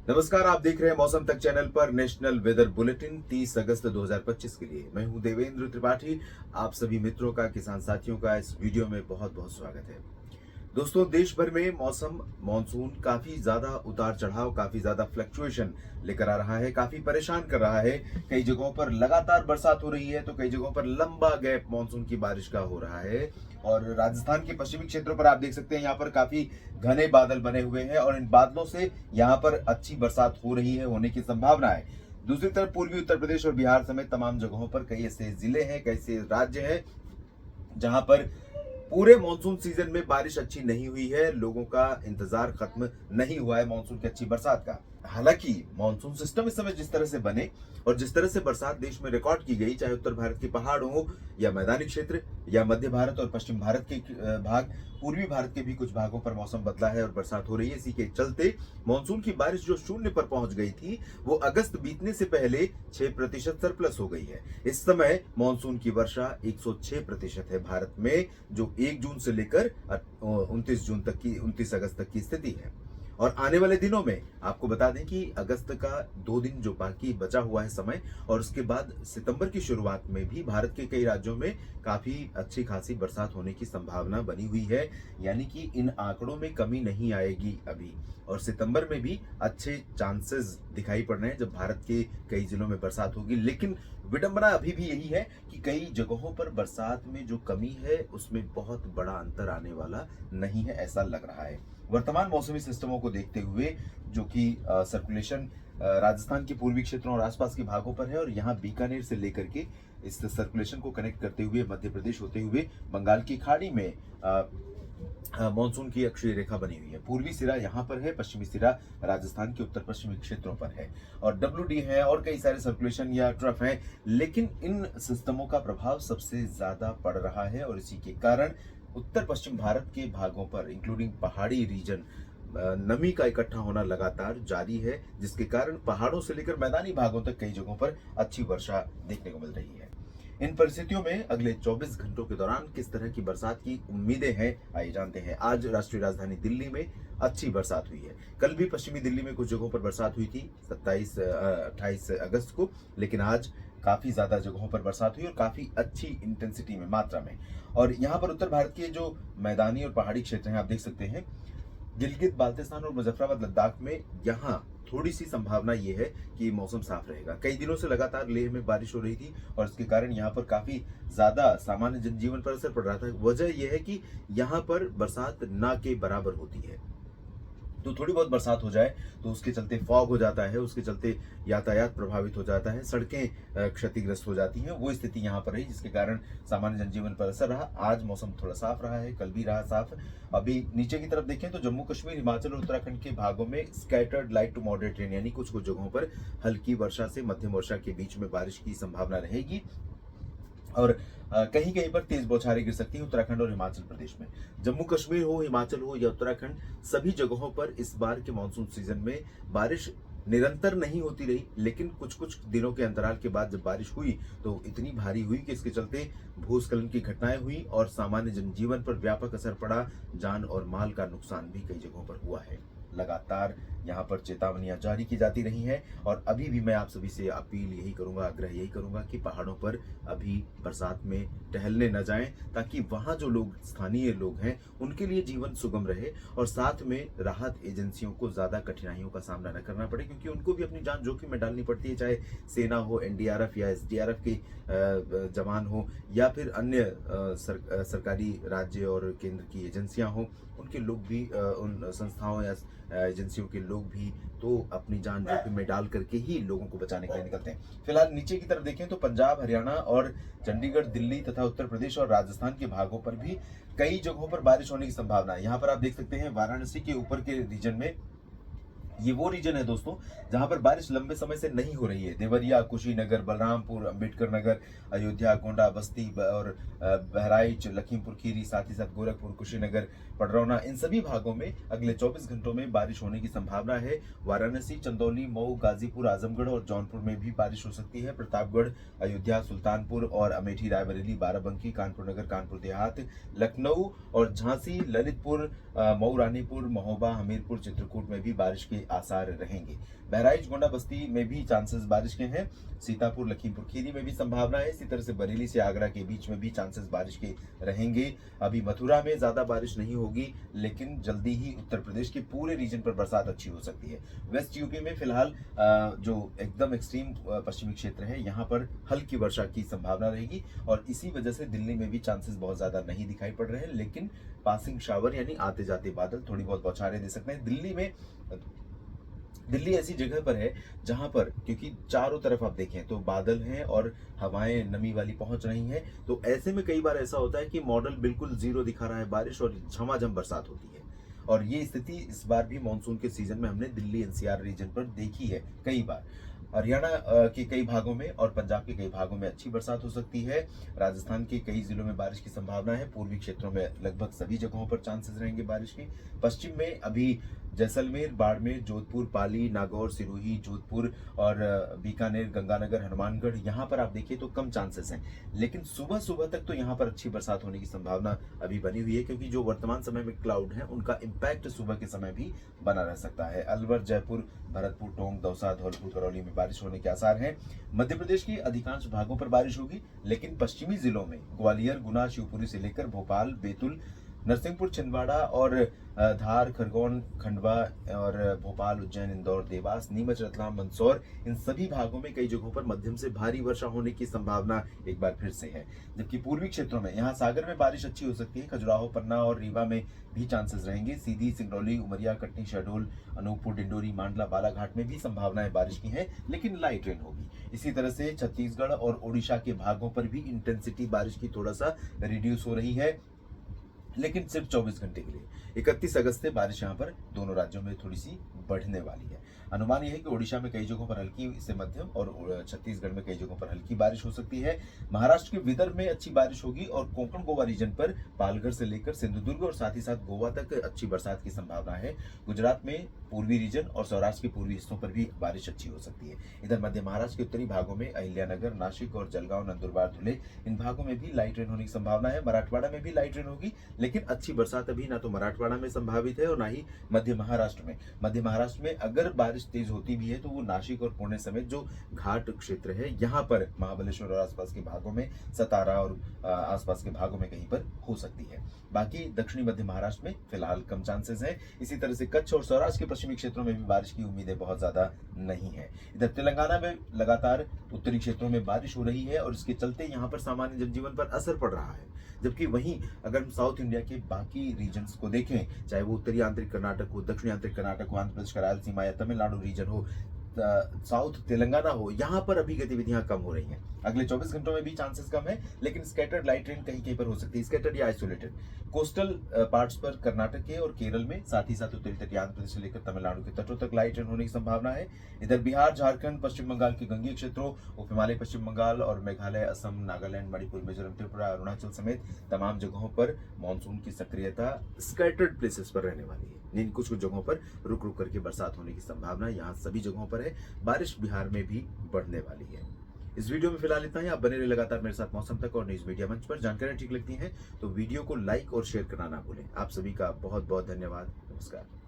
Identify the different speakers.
Speaker 1: नमस्कार, आप देख रहे हैं मौसम तक चैनल पर नेशनल वेदर बुलेटिन 30 अगस्त 2025 के लिए। मैं हूं देवेंद्र त्रिपाठी। आप सभी मित्रों का, किसान साथियों का इस वीडियो में बहुत बहुत स्वागत है। दोस्तों, देश भर में मौसम मानसून काफी ज्यादा उतार चढ़ाव, काफी ज्यादा फ्लक्चुएशन लेकर आ रहा है, काफी परेशान कर रहा है। कई जगहों पर लगातार बरसात हो रही है तो कई जगहों पर लंबा गैप मानसून की बारिश का हो रहा है। और राजस्थान के पश्चिमी क्षेत्रों पर आप देख सकते हैं, यहाँ पर काफी घने बादल बने हुए हैं और इन बादलों से यहाँ पर अच्छी बरसात हो रही है, होने की संभावना है। दूसरी तरफ पूर्वी उत्तर प्रदेश और बिहार समेत तमाम जगहों पर कई ऐसे जिले हैं, कई ऐसे राज्य हैं जहां पर पूरे मॉनसून सीजन में बारिश अच्छी नहीं हुई है। लोगों का इंतजार खत्म नहीं हुआ है मॉनसून की अच्छी बरसात का। हालांकि मॉनसून सिस्टम इस समय जिस तरह से बने और जिस तरह से बरसात देश में रिकॉर्ड की गई, चाहे उत्तर भारत के पहाड़ हो या मैदानी क्षेत्र या मध्य भारत और पश्चिम भारत के भाग, पूर्वी भारत के भी कुछ भागों पर मौसम बदला है और बरसात हो रही है। इसी के चलते मानसून की बारिश जो शून्य पर पहुंच गई थी, वो अगस्त बीतने से पहले 6% सरप्लस हो गई है। इस समय मानसून की वर्षा 106% है भारत में, जो 1 जून से लेकर 29 अगस्त तक की स्थिति है। और आने वाले दिनों में आपको बता दें कि अगस्त का 2 दिन जो बाकी बचा हुआ है समय, और उसके बाद सितंबर की शुरुआत में भी भारत के कई राज्यों में काफी अच्छी खासी बरसात होने की संभावना बनी हुई है। यानी कि इन आंकड़ों में कमी नहीं आएगी अभी, और सितंबर में भी अच्छे चांसेस दिखाई पड़ रहे हैं जब भारत के कई जिलों में बरसात होगी। लेकिन विडंबना अभी भी यही है कि कई जगहों पर बरसात में जो कमी है उसमें बहुत बड़ा अंतर आने वाला नहीं है, ऐसा लग रहा है। वर्तमान मौसमी सिस्टमों को देखते हुए, जो कि सर्कुलेशन राजस्थान के पूर्वी क्षेत्रों और आसपास के भागों पर है, और यहाँ बीकानेर से लेकर के इस सर्कुलेशन को कनेक्ट करते हुए मध्य प्रदेश होते हुए बंगाल की खाड़ी में मानसून की अक्षीय रेखा बनी हुई है। पूर्वी सिरा यहाँ पर है, पश्चिमी सिरा राजस्थान के उत्तर पश्चिमी क्षेत्रों पर है, और WD है और कई सारे सर्कुलेशन या ट्रफ हैं। लेकिन इन सिस्टमों का प्रभाव सबसे ज्यादा पड़ रहा है और इसी के कारण उत्तर पश्चिम भारत के भागों पर, इंक्लूडिंग पहाड़ी रीजन, नमी का इकट्ठा होना लगातार जारी है, जिसके कारण पहाड़ों से लेकर मैदानी भागों तक कई जगहों पर अच्छी वर्षा देखने को मिल रही है। इन परिस्थितियों में अगले 24 घंटों के दौरान किस तरह की बरसात की उम्मीदें हैं, आइए जानते हैं। आज राष्ट्रीय राजधानी दिल्ली में अच्छी बरसात हुई है। कल भी पश्चिमी दिल्ली में कुछ जगहों पर बरसात हुई थी 28 अगस्त को, लेकिन आज काफी ज्यादा जगहों पर बरसात हुई और काफी अच्छी इंटेंसिटी में, मात्रा में। और यहाँ पर उत्तर भारत के जो मैदानी और पहाड़ी क्षेत्र हैं, आप देख सकते हैं, गिलगित बाल्टिस्तान और मुजफ्फराबाद लद्दाख में यहाँ थोड़ी सी संभावना ये है कि मौसम साफ रहेगा। कई दिनों से लगातार लेह में बारिश हो रही थी और इसके कारण यहाँ पर काफी ज्यादा सामान्य जनजीवन पर असर पड़ रहा था। वजह यह है कि यहाँ पर बरसात ना के बराबर होती है, तो थोड़ी बहुत बरसात हो जाए तो उसके चलते फॉग हो जाता है, उसके चलते यातायात प्रभावित हो जाता है, सड़कें क्षतिग्रस्त हो जाती हैं। वो स्थिति यहाँ पर रही, जिसके कारण सामान्य जनजीवन पर असर रहा। आज मौसम थोड़ा साफ रहा है, कल भी रहा साफ। अभी नीचे की तरफ देखें तो जम्मू कश्मीर, हिमाचल और उत्तराखंड के भागों में scattered light to moderate rain, यानी कुछ कुछ जगहों पर हल्की वर्षा से मध्यम वर्षा के बीच में बारिश की संभावना रहेगी। और कहीं कहीं पर तेज बौछारें गिर सकती हैं उत्तराखंड और हिमाचल प्रदेश में। जम्मू कश्मीर हो, हिमाचल हो या उत्तराखंड, सभी जगहों पर इस बार के मानसून सीजन में बारिश निरंतर नहीं होती रही, लेकिन कुछ कुछ दिनों के अंतराल के बाद जब बारिश हुई तो इतनी भारी हुई कि इसके चलते भूस्खलन की घटनाएं हुई और सामान्य जनजीवन पर व्यापक असर पड़ा। जान और माल का नुकसान भी कई जगहों पर हुआ है। लगातार यहाँ पर चेतावनियां जारी की जाती रही हैं और अभी भी मैं आप सभी से अपील यही करूंगा, आग्रह यही करूंगा कि पहाड़ों पर अभी बरसात में टहलने न जाएं, ताकि वहां जो लोग, स्थानीय लोग हैं, उनके लिए जीवन सुगम रहे और साथ में राहत एजेंसियों को ज्यादा कठिनाइयों का सामना न करना पड़े, क्योंकि उनको भी अपनी जान जोखिम में डालनी पड़ती है। चाहे सेना हो, NDRF या SDRF के जवान हो या फिर अन्य सरकारी राज्य और केंद्र की एजेंसियां हो, उनके लोग भी, उन संस्थाओं या एजेंसियों के लोग भी तो अपनी जान जोखिम में डाल करके ही लोगों को बचाने के लिए निकलते हैं। फिलहाल नीचे की तरफ देखें तो पंजाब, हरियाणा और चंडीगढ़, दिल्ली तथा उत्तर प्रदेश और राजस्थान के भागों पर भी कई जगहों पर बारिश होने की संभावना है। यहाँ पर आप देख सकते हैं वाराणसी के ऊपर के रीजन में, ये वो रीजन है दोस्तों जहां पर बारिश लंबे समय से नहीं हो रही है। देवरिया, कुशीनगर, बलरामपुर, अंबेडकर नगर, अयोध्या, गोंडा, बस्ती और बहराइच, लखीमपुर खीरी, साथ ही साथ गोरखपुर, कुशीनगर, पडरौना, इन सभी भागों में अगले 24 घंटों में बारिश होने की संभावना है। वाराणसी, चंदौली, मऊ, गाजीपुर, आजमगढ़ और जौनपुर में भी बारिश हो सकती है। प्रतापगढ़, अयोध्या, सुल्तानपुर और अमेठी, रायबरेली, बाराबंकी, कानपुर नगर, कानपुर देहात, लखनऊ और झांसी, ललितपुर, मऊ, रानीपुर, महोबा, हमीरपुर, चित्रकूट में भी बारिश के आसार रहेंगे। बहराइच गोंडा बस्ती में भी चांसेस बारिश के हैं। सीतापुर लखीमपुर खीरी में भी संभावना है। इसी तरह से बरेली से आगरा के बीच में भी चांसेस बारिश के रहेंगे। अभी मथुरा में ज्यादा बारिश नहीं होगी, लेकिन जल्दी ही उत्तर प्रदेश के पूरे रीजन पर बरसात अच्छी हो सकती है। वेस्ट यूपी में फिलहाल जो एकदम एक्सट्रीम पश्चिमी क्षेत्र है, यहाँ पर हल्की वर्षा की संभावना रहेगी और इसी वजह से दिल्ली में भी चांसेस बहुत ज्यादा नहीं दिखाई पड़ रहे हैं, लेकिन पासिंग शावर यानी आते जाते बादल थोड़ी बहुत बौछारें दे सकते हैं। दिल्ली ऐसी जगह पर है जहां पर, क्योंकि चारों तरफ आप देखें तो बादल हैं और हवाएं नमी वाली पहुंच रही हैं, तो ऐसे में कई बार ऐसा होता है कि मॉडल बिल्कुल जीरो दिखा रहा है बारिश और झमाझम बरसात होती है। और ये स्थिति इस बार भी मानसून के सीजन में हमने दिल्ली एनसीआर रीजन पर देखी है कई बार। हरियाणा के कई भागों में और पंजाब के कई भागों में अच्छी बरसात हो सकती है। राजस्थान के कई जिलों में बारिश की संभावना है। पूर्वी क्षेत्रों में लगभग सभी जगहों पर चांसेस रहेंगे बारिश की। पश्चिम में अभी जैसलमेर, बाड़मेर, जोधपुर, पाली, नागौर, सिरोही, जोधपुर और बीकानेर, गंगानगर, हनुमानगढ़, यहाँ पर आप देखिए तो कम चांसेस हैं, लेकिन सुबह सुबह तक तो यहाँ पर अच्छी बरसात होने की संभावना अभी बनी हुई है, क्योंकि जो वर्तमान समय में क्लाउड है उनका इम्पैक्ट सुबह के समय भी बना रह सकता है। अलवर, जयपुर, भरतपुर, टोंक, दौसा, धौलपुर, करौली में बारिश होने के आसार हैं। मध्य प्रदेश के अधिकांश भागों पर बारिश होगी, लेकिन पश्चिमी जिलों में ग्वालियर, गुना, शिवपुरी से लेकर भोपाल, बैतूल, नरसिंहपुर, छिंदवाड़ा और धार, खरगोन, खंडवा और भोपाल, उज्जैन, इंदौर, देवास, नीमच, रतलाम, मंदसौर, इन सभी भागों में कई जगहों पर मध्यम से भारी वर्षा होने की संभावना एक बार फिर से है। जबकि पूर्वी क्षेत्रों में, यहाँ सागर में बारिश अच्छी हो सकती है। खजुराहो, पन्ना और रीवा में भी चांसेस रहेंगे। सीधी, सिंगरौली, उमरिया, कटनी, शहडोल, अनूपपुर, डिंडोरी, मांडला, बालाघाट में भी संभावनाएं बारिश की हैं, लेकिन लाइट रेन होगी। इसी तरह से छत्तीसगढ़ और ओडिशा के भागों पर भी इंटेंसिटी बारिश की थोड़ा सा रिड्यूस हो रही है, लेकिन सिर्फ 24 घंटे के लिए। 31 अगस्त से बारिश यहाँ पर दोनों राज्यों में थोड़ी सी बढ़ने वाली है। अनुमान यह है कि ओडिशा में कई जगहों पर हल्की से मध्यम और छत्तीसगढ़ में कई जगहों पर हल्की बारिश हो सकती है। महाराष्ट्र के विदर्भ में अच्छी बारिश होगी और कोंकण गोवा रीजन पर पालघर से लेकर सिंधुदुर्ग और साथ ही साथ गोवा तक अच्छी बरसात की संभावना है। गुजरात में पूर्वी रीजन और सौराष्ट्र के पूर्वी हिस्सों पर भी बारिश अच्छी हो सकती है। इधर मध्य महाराष्ट्र के उत्तरी भागों में अहिल्यानगर, नासिक और जलगांव, नंदुरबार, धुले, इन भागों में भी लाइट रेन होने की संभावना है। मराठवाड़ा में भी लाइट रेन होगी, लेकिन अच्छी बरसात अभी ना तो मराठवाड़ा में संभावित है और ना ही मध्य महाराष्ट्र में। मध्य महाराष्ट्र में अगर बारिश तेज होती भी है तो वो नासिक और पुणे समेत जो घाट क्षेत्र है, यहाँ पर महाबलेश्वर और आसपास के भागों में, सतारा और आसपास के भागों में कहीं पर हो सकती है। बाकी दक्षिणी मध्य महाराष्ट्र में फिलहाल कम चांसेस हैं। इसी तरह से कच्छ और सौराष्ट्र के पश्चिमी क्षेत्रों में भी बारिश की उम्मीदें बहुत ज्यादा नहीं है। इधर तेलंगाना में लगातार उत्तरी क्षेत्रों में बारिश हो रही है और इसके चलते यहाँ पर सामान्य जनजीवन पर असर पड़ रहा है। जबकि वहीं अगर हम साउथ इंडिया के बाकी रीजन्स को देखें, चाहे वो उत्तरी आंतरिक कर्नाटक हो, दक्षिणी आंतरिक कर्नाटक हो, आंध्र प्रदेश का रायलसीमा या तमिलनाडु रीजन हो, साउथ तेलंगाना हो, यहाँ पर अभी गतिविधियां कम हो रही हैं। अगले 24 घंटों में भी चांसेस कम है, लेकिन स्कैटर्ड लाइट रेन कहीं कहीं पर हो सकती है, स्कैटर्ड या आइसोलेटेड। कोस्टल पार्ट्स पर कर्नाटक के और केरल में, साथ ही साथ उत्तरी तटीय आंध्र प्रदेश से लेकर तमिलनाडु के तटों तक लाइट रेन होने की संभावना है। इधर बिहार, झारखंड, पश्चिम बंगाल के गंगीय क्षेत्रों, उप हिमालय पश्चिम बंगाल और मेघालय, असम, नागालैंड, मणिपुर, मिजोरम, त्रिपुरा, अरुणाचल समेत तमाम जगहों पर मानसून की सक्रियता स्कैटर्ड प्लेसेस पर रहने वाली है। इन कुछ जगहों पर रुक रुक करके बरसात होने की संभावना यहाँ सभी जगहों पर है। बारिश बिहार में भी बढ़ने वाली है। इस वीडियो में फिलहाल इतना ही। आप बने रहे लगातार मेरे साथ मौसम तक और न्यूज मीडिया मंच पर। जानकारी ठीक लगती है तो वीडियो को लाइक और शेयर करना ना भूलें। आप सभी का बहुत बहुत धन्यवाद। नमस्कार।